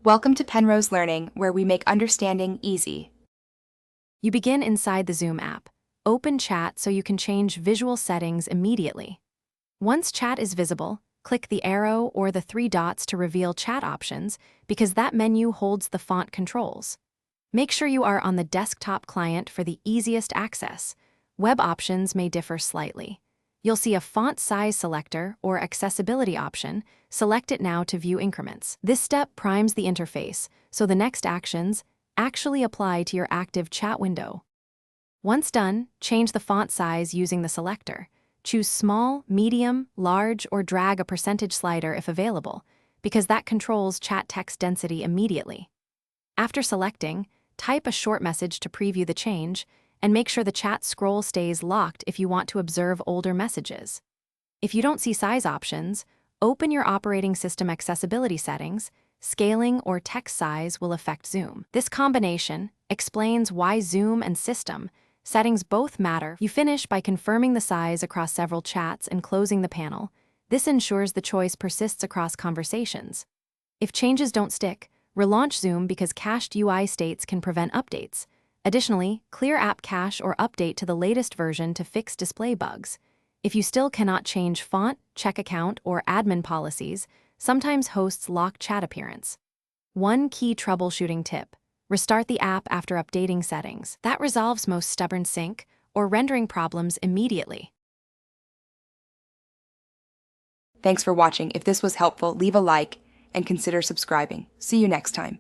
Welcome to Penrose Learning, where we make understanding easy. You begin inside the Zoom app. Open Chat so you can change visual settings immediately. Once chat is visible, click the arrow or the three dots to reveal chat options because that menu holds the font controls. Make sure you are on the desktop client for the easiest access. Web options may differ slightly. You'll see a font size selector or accessibility option. Select it now to view increments. This step primes the interface, so the next actions actually apply to your active chat window. Once done, change the font size using the selector. Choose small, medium, large, or drag a percentage slider if available, because that controls chat text density immediately. After selecting, type a short message to preview the change, and make sure the chat scroll stays locked if you want to observe older messages. If you don't see size options, open your operating system accessibility settings. Scaling or text size will affect Zoom. This combination explains why Zoom and system settings both matter. You finish by confirming the size across several chats and closing the panel. This ensures the choice persists across conversations. If changes don't stick, relaunch Zoom because cached UI states can prevent updates. Additionally, clear app cache or update to the latest version to fix display bugs. If you still cannot change font, check account, or admin policies, sometimes hosts lock chat appearance. One key troubleshooting tip: restart the app after updating settings. That resolves most stubborn sync or rendering problems immediately. Thanks for watching. If this was helpful, leave a like and consider subscribing. See you next time.